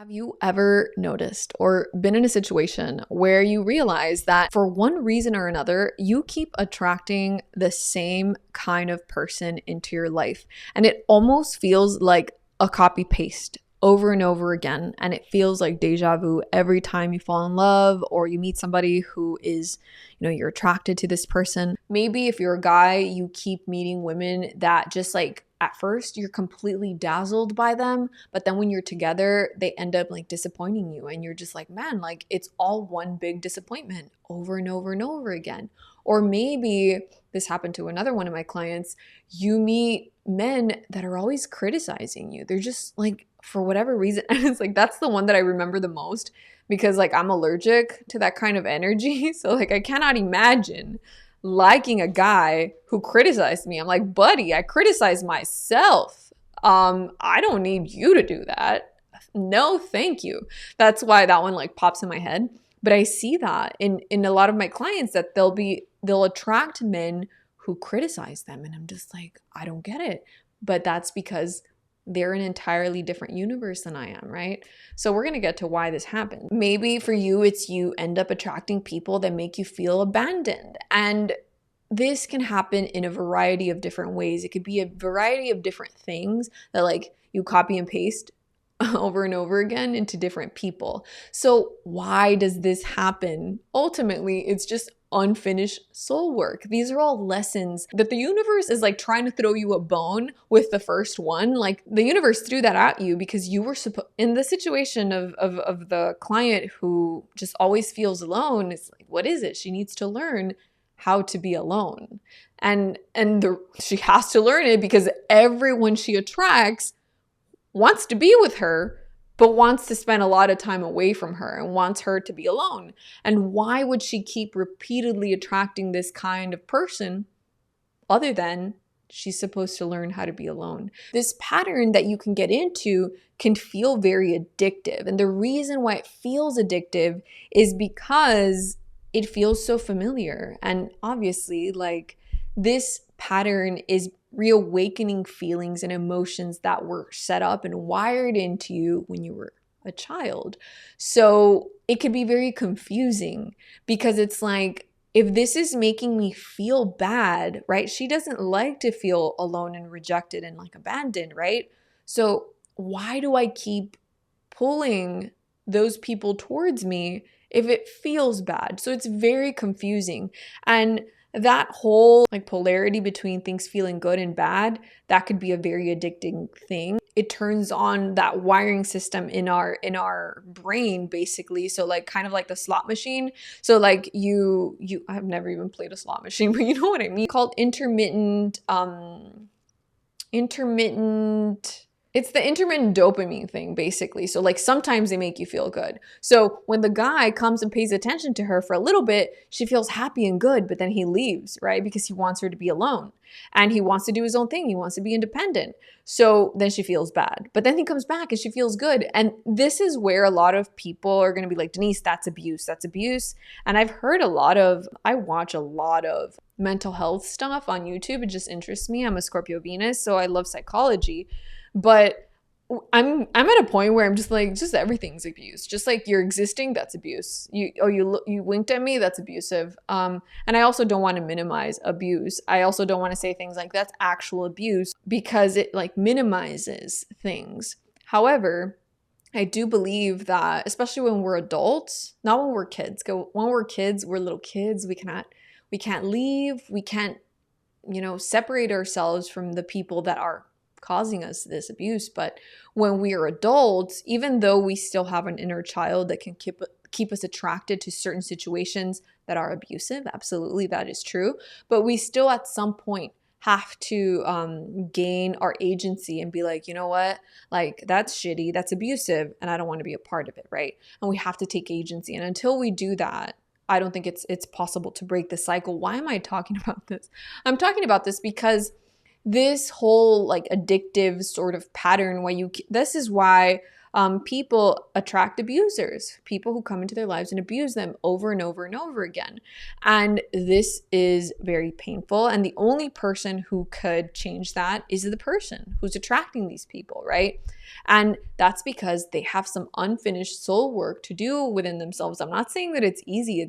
Have you ever noticed or been in a situation where you realize that for one reason or another, you keep attracting the same kind of person into your life? And it almost feels like a copy paste over and over again. And it feels like deja vu every time you fall in love or you meet somebody who is, you're attracted to this person. Maybe if you're a guy, you keep meeting women that just like at first you're completely dazzled by them, but then when you're together, they end up like disappointing you. And you're just like, man, like it's all one big disappointment over and over and over again. Or maybe this happened to another one of my clients. You meet men that are always criticizing you. They're just like, for whatever reason. And it's like, that's the one that I remember the most because like I'm allergic to that kind of energy. So like I cannot imagine liking a guy who criticized me. I'm like, buddy, I criticize myself. I don't need you to do that. No, thank you. That's why that one like pops in my head. But I see that in a lot of my clients that they'll attract men who criticize them. And I'm just like, I don't get it. But that's because they're an entirely different universe than I am, right? So we're going to get to why this happened. Maybe for you, it's you end up attracting people that make you feel abandoned. And this can happen in a variety of different ways. It could be a variety of different things that like you copy and paste over and over again into different people. So why does this happen? Ultimately, it's just unfinished soul work. These are all lessons that the universe is like trying to throw you a bone with the first one. Like the universe threw that at you because you were in the situation of the client who just always feels alone. It's like, what is it? She needs to learn how to be alone. And she has to learn it because everyone she attracts wants to be with her, but wants to spend a lot of time away from her and wants her to be alone. And why would she keep repeatedly attracting this kind of person other than she's supposed to learn how to be alone? This pattern that you can get into can feel very addictive. And the reason why it feels addictive is because it feels so familiar. And obviously, like this pattern is reawakening feelings and emotions that were set up and wired into you when you were a child. So it could be very confusing because it's like, if this is making me feel bad, right? She doesn't like to feel alone and rejected and like abandoned, right? So why do I keep pulling those people towards me if it feels bad? So it's very confusing. And that whole like polarity between things feeling good and bad, that could be a very addicting thing. It turns on that wiring system in our brain, basically. So like kind of like the slot machine. So like I've never even played a slot machine, but you know what I mean? Called intermittent, it's the intermittent dopamine thing, basically. So like sometimes they make you feel good. So when the guy comes and pays attention to her for a little bit, she feels happy and good, but then he leaves, right? Because he wants her to be alone and he wants to do his own thing. He wants to be independent. So then she feels bad, but then he comes back and she feels good. And this is where a lot of people are going to be like, Denise, that's abuse. That's abuse. And I watch a lot of mental health stuff on YouTube. It just interests me. I'm a Scorpio Venus, so I love psychology. But I'm at a point where I'm just like, just everything's abuse. Just like you're existing, that's abuse. You winked at me, that's abusive. And I also don't want to minimize abuse. I also don't want to say things like that's actual abuse because it like minimizes things. However, I do believe that, especially when we're adults, not when we're kids. When we're kids, we're little kids. We can't leave. We can't, separate ourselves from the people that are causing us this abuse. But when we are adults, even though we still have an inner child that can keep us attracted to certain situations that are abusive, absolutely, that is true. But we still at some point have to gain our agency and be like, you know what, like that's shitty, that's abusive, and I don't want to be a part of it, right? And we have to take agency. And until we do that, I don't think it's possible to break the cycle. Why am I talking about this? I'm talking about this because this whole like addictive sort of pattern this is why People attract abusers, people who come into their lives and abuse them over and over and over again. And this is very painful. And the only person who could change that is the person who's attracting these people, right? And that's because they have some unfinished soul work to do within themselves. I'm not saying that it's easy.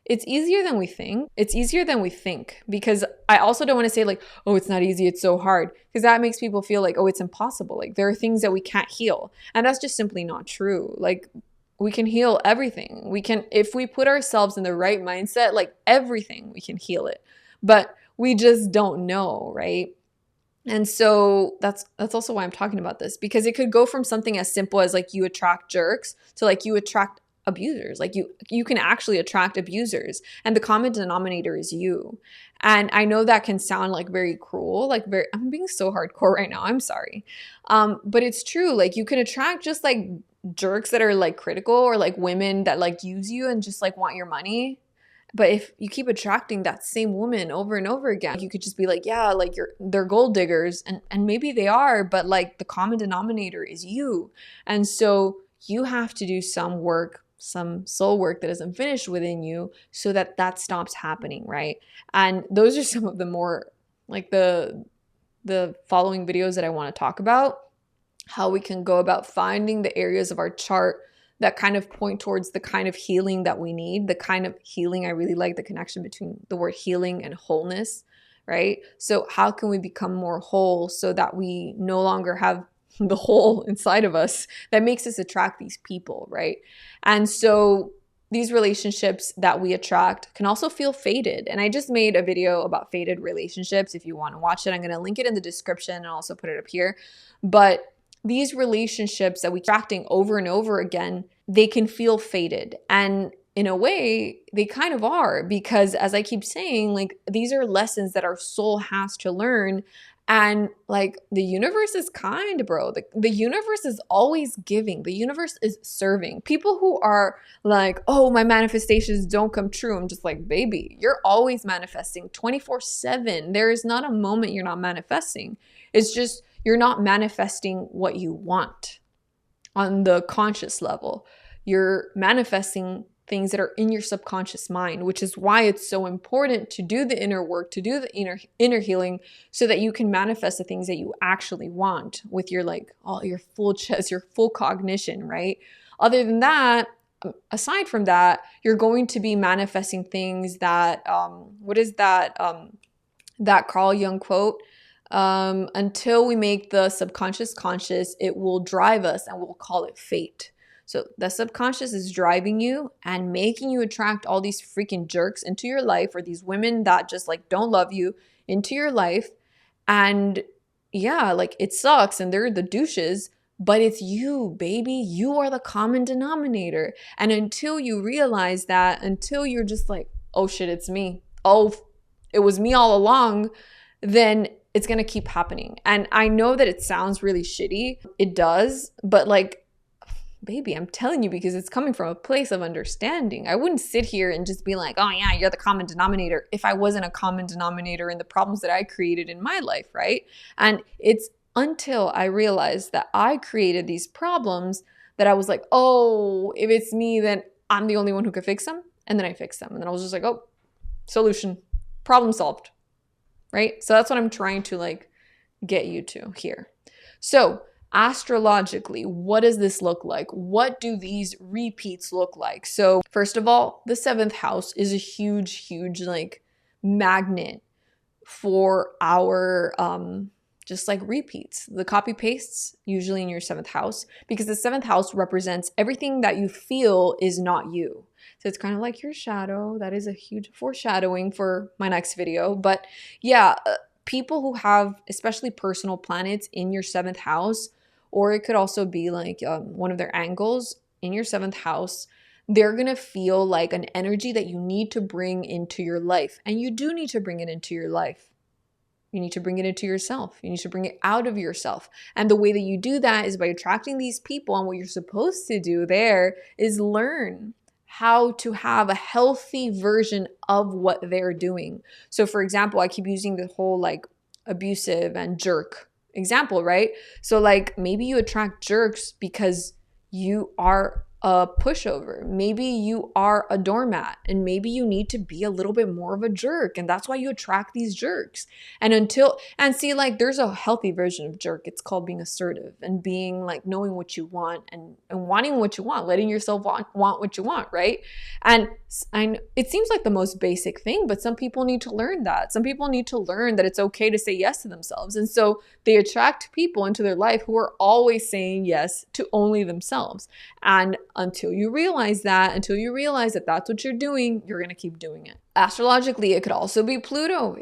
It's easier than we think. It's easier than we think, because I also don't want to say like, oh, it's not easy, it's so hard, because that makes people feel like, oh, it's impossible. Like there are things that we can't heal. And that's just simply not true. Like we can heal everything. We can, if we put ourselves in the right mindset, like everything, we can heal it. But we just don't know, right? And so that's also why I'm talking about this, because it could go from something as simple as like you attract jerks to like you attract abusers. Like you can actually attract abusers, and the common denominator is you. And I know that can sound like very cruel, like I'm being so hardcore right now, I'm sorry. But it's true. Like you can attract just like jerks that are like critical, or like women that like use you and just like want your money. But if you keep attracting that same woman over and over again, you could just be like, yeah, like they're gold diggers, and maybe they are, but like the common denominator is you. And so you have to do some work, some soul work that isn't finished within you, so that that stops happening, right? And those are some of the more like the following videos that I want to talk about, how we can go about finding the areas of our chart that kind of point towards the kind of healing that we need. The kind of healing, I really like the connection between the word healing and wholeness, right? So how can we become more whole so that we no longer have the hole inside of us that makes us attract these people, right? And so these relationships that we attract can also feel fated. And I just made a video about fated relationships. If you want to watch it, I'm going to link it in the description and also put it up here. But these relationships that we're attracting over and over again, they can feel fated. And in a way, they kind of are, because as I keep saying, like these are lessons that our soul has to learn. And like the universe is kind, bro. The universe is always giving. The universe is serving. People who are like, oh, my manifestations don't come true. I'm just like, baby, you're always manifesting 24/7. There is not a moment you're not manifesting. It's just you're not manifesting what you want on the conscious level. You're manifesting things that are in your subconscious mind, which is why it's so important to do the inner work, to do the inner healing, so that you can manifest the things that you actually want with your like all your full chest, your full cognition, right? Other than that, aside from that, you're going to be manifesting things that what is that Carl Jung quote? Until we make the subconscious conscious, it will drive us, and we'll call it fate. So the subconscious is driving you and making you attract all these freaking jerks into your life, or these women that just like don't love you into your life. And yeah, like it sucks and they're the douches, but it's you, baby. You are the common denominator. And until you realize that, until you're just like, oh shit, it's me. Oh, it was me all along, then it's going to keep happening. And I know that it sounds really shitty. It does, but like, baby, I'm telling you, because it's coming from a place of understanding. I wouldn't sit here and just be like, oh yeah, you're the common denominator, if I wasn't a common denominator in the problems that I created in my life, right? And it's until I realized that I created these problems that I was like, oh, if it's me, then I'm the only one who could fix them. And then I fixed them. And then I was just like, oh, solution, problem solved, right? So that's what I'm trying to like get you to here. So astrologically, what does this look like? What do these repeats look like? So first of all, the 7th house is a huge like magnet for our just like repeats, the copy pastes, usually in your 7th house, because the 7th house represents everything that you feel is not you. So it's kind of like your shadow. That is a huge foreshadowing for my next video. But yeah, people who have especially personal planets in your 7th house, or it could also be like one of their angles in your 7th house, they're going to feel like an energy that you need to bring into your life. And you do need to bring it into your life. You need to bring it into yourself. You need to bring it out of yourself. And the way that you do that is by attracting these people. And what you're supposed to do there is learn how to have a healthy version of what they're doing. So for example, I keep using the whole like abusive and jerk example, right? So like maybe you attract jerks because you are a pushover. Maybe you are a doormat, and maybe you need to be a little bit more of a jerk, and that's why you attract these jerks. And see, like there's a healthy version of jerk. It's called being assertive and being like knowing what you want and wanting what you want, letting yourself want what you want, right? And it seems like the most basic thing, but some people need to learn that. Some people need to learn that it's okay to say yes to themselves. And so they attract people into their life who are always saying yes to only themselves. And until you realize that that's what you're doing, you're going to keep doing it. Astrologically, it could also be Pluto.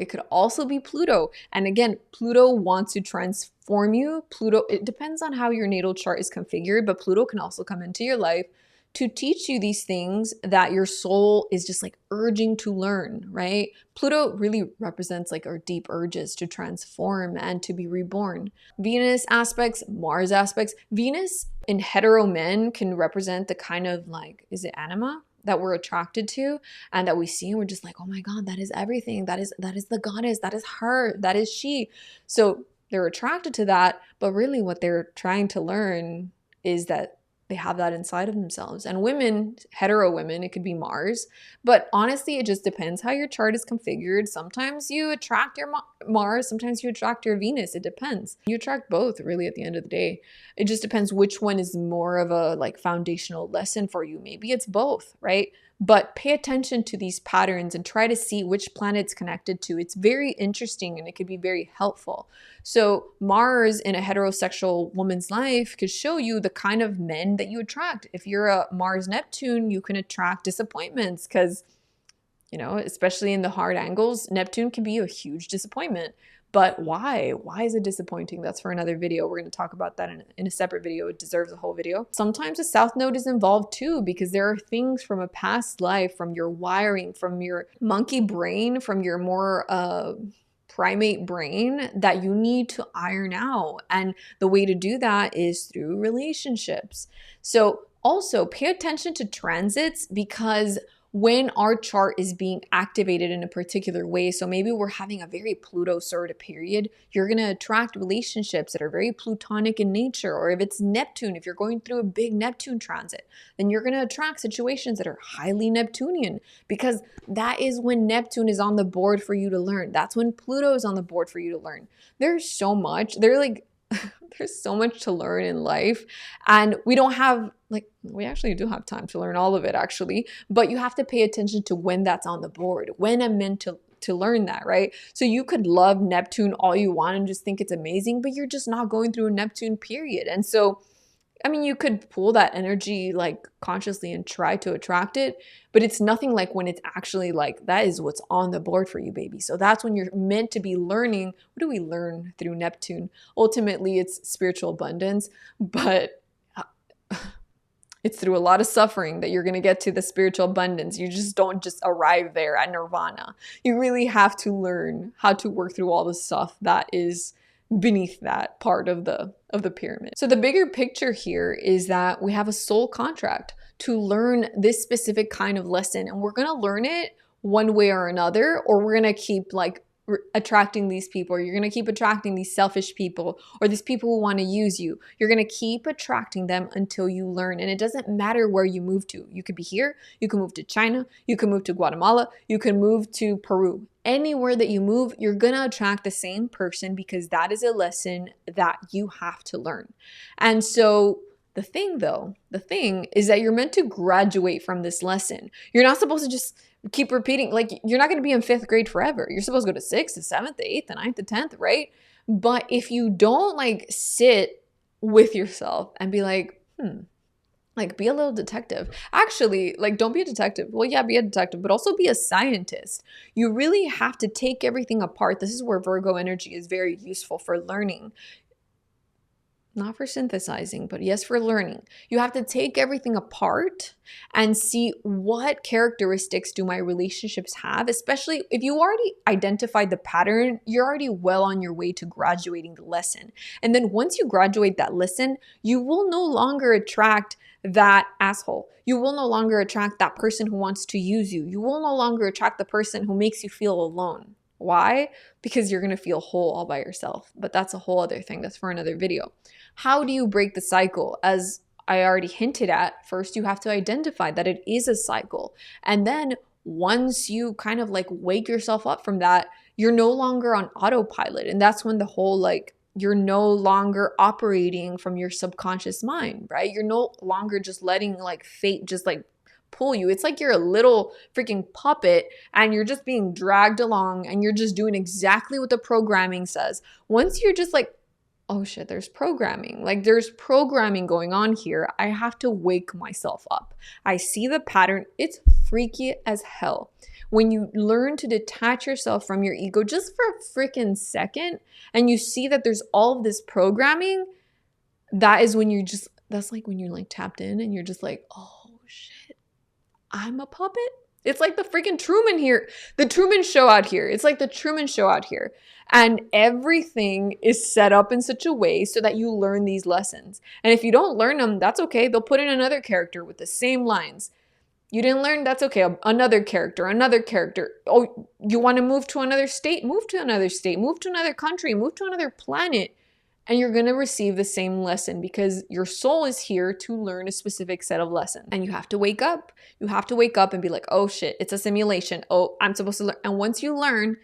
And again, Pluto wants to transform you. Pluto, it depends on how your natal chart is configured, but Pluto can also come into your life to teach you these things that your soul is just like urging to learn, right? Pluto really represents like our deep urges to transform and to be reborn. Venus aspects, Mars aspects. Venus in hetero men can represent the kind of like, is it anima that we're attracted to and that we see and we're just like, oh my God, that is everything. That is the goddess. That is her. That is she. So they're attracted to that, but really what they're trying to learn is that they have that inside of themselves. And women, hetero women, it could be Mars. But honestly, it just depends how your chart is configured. Sometimes you attract your Mars, sometimes you attract your Venus. It depends. You attract both really at the end of the day. It just depends which one is more of a like foundational lesson for you. Maybe it's both, right? But pay attention to these patterns and try to see which planet's connected to. It's very interesting and it could be very helpful. So Mars in a heterosexual woman's life could show you the kind of men that you attract. If you're a Mars Neptune, you can attract disappointments because, you know, especially in the hard angles, Neptune can be a huge disappointment. But why? Why is it disappointing? That's for another video. We're going to talk about that in a separate video. It deserves a whole video. Sometimes the South Node is involved too, because there are things from a past life, from your wiring, from your monkey brain, from your more primate brain that you need to iron out. And the way to do that is through relationships. So also pay attention to transits, because when our chart is being activated in a particular way, so maybe we're having a very Pluto sort of period, you're going to attract relationships that are very Plutonic in nature. Or if it's Neptune, if you're going through a big Neptune transit, then you're going to attract situations that are highly Neptunian, because that is when Neptune is on the board for you to learn. That's when Pluto is on the board for you to learn. There's so much. There's so much to learn in life, and we don't have we actually do have time to learn all of it actually, but you have to pay attention to when that's on the board, when I'm meant to learn that, right? So you could love Neptune all you want and just think it's amazing, but you're just not going through a Neptune period. And so, I mean, you could pull that energy like consciously and try to attract it, but it's nothing like when it's actually like that is what's on the board for you, baby. So that's when you're meant to be learning. What do we learn through Neptune? Ultimately, it's spiritual abundance, but it's through a lot of suffering that you're going to get to the spiritual abundance. You just don't just arrive there at nirvana. You really have to learn how to work through all the stuff that is beneath that part of the pyramid. So the bigger picture here is that we have a soul contract to learn this specific kind of lesson, and we're going to learn it one way or another, or we're going to keep like attracting these people, or you're going to keep attracting these selfish people, or these people who want to use you. You're going to keep attracting them until you learn. And it doesn't matter where you move to. You could be here, you can move to China, you can move to Guatemala, you can move to Peru. Anywhere that you move, you're going to attract the same person, because that is a lesson that you have to learn. And so the thing is that you're meant to graduate from this lesson. You're not supposed to just keep repeating. Like, you're not going to be in 5th grade forever. You're supposed to go to 6th, to 7th, to 8th, to 9th, to 10th, right? But if you don't like sit with yourself and be like, like be a little detective. Actually, like don't be a detective. Well, yeah, be a detective, but also be a scientist. You really have to take everything apart. This is where Virgo energy is very useful for learning. Not for synthesizing, but yes, for learning. You have to take everything apart and see what characteristics do my relationships have, especially if you already identified the pattern, you're already well on your way to graduating the lesson. And then once you graduate that lesson, you will no longer attract that asshole. You will no longer attract that person who wants to use you. You will no longer attract the person who makes you feel alone. Why? Because you're going to feel whole all by yourself. But that's a whole other thing. That's for another video. How do you break the cycle? As I already hinted at, first you have to identify that it is a cycle. And then once you kind of like wake yourself up from that, you're no longer on autopilot. And that's when the whole like, you're no longer operating from your subconscious mind, right? You're no longer just letting like fate just like pull you. It's like you're a little freaking puppet and you're just being dragged along and you're just doing exactly what the programming says. Once you're just like, oh shit, there's programming. Like there's programming going on here. I have to wake myself up. I see the pattern. It's freaky as hell. When you learn to detach yourself from your ego just for a freaking second and you see that there's all of this programming, that is when that's like when you're like tapped in and you're just like, oh shit, I'm a puppet. It's like the freaking Truman here, the Truman Show out here. It's like the Truman Show out here. And everything is set up in such a way so that you learn these lessons. And if you don't learn them, that's okay. They'll put in another character with the same lines. You didn't learn, that's okay. Another character, another character. Oh, you want to move to another state? Move to another state. Move to another country. Move to another planet. And you're going to receive the same lesson because your soul is here to learn a specific set of lessons. And you have to wake up. You have to wake up and be like, oh shit, it's a simulation. Oh, I'm supposed to learn. And once you learn,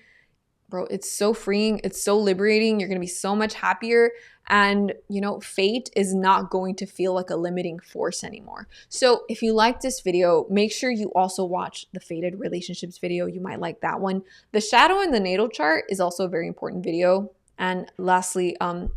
bro, it's so freeing. It's so liberating. You're going to be so much happier. And, you know, fate is not going to feel like a limiting force anymore. So if you like this video, make sure you also watch the Fated Relationships video. You might like that one. The Shadow and the Natal Chart is also a very important video. And lastly,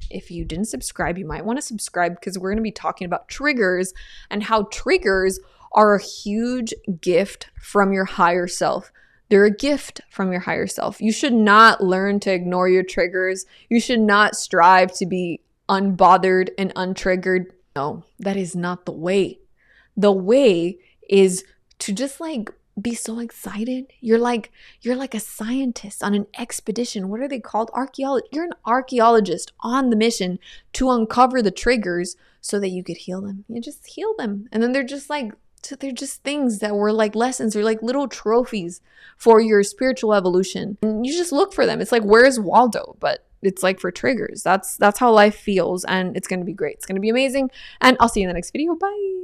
if you didn't subscribe, you might want to subscribe because we're going to be talking about triggers and how triggers are a huge gift from your higher self. They're a gift from your higher self. You should not learn to ignore your triggers. You should not strive to be unbothered and untriggered. No, that is not the way. The way is to just like be so excited. You're like a scientist on an expedition. What are they called? You're an archaeologist on the mission to uncover the triggers so that you could heal them. You just heal them. And then they're just things that were like lessons or like little trophies for your spiritual evolution. And you just look for them. It's like, where's Waldo? But it's like for triggers. That's how life feels. And it's going to be great. It's going to be amazing. And I'll see you in the next video. Bye.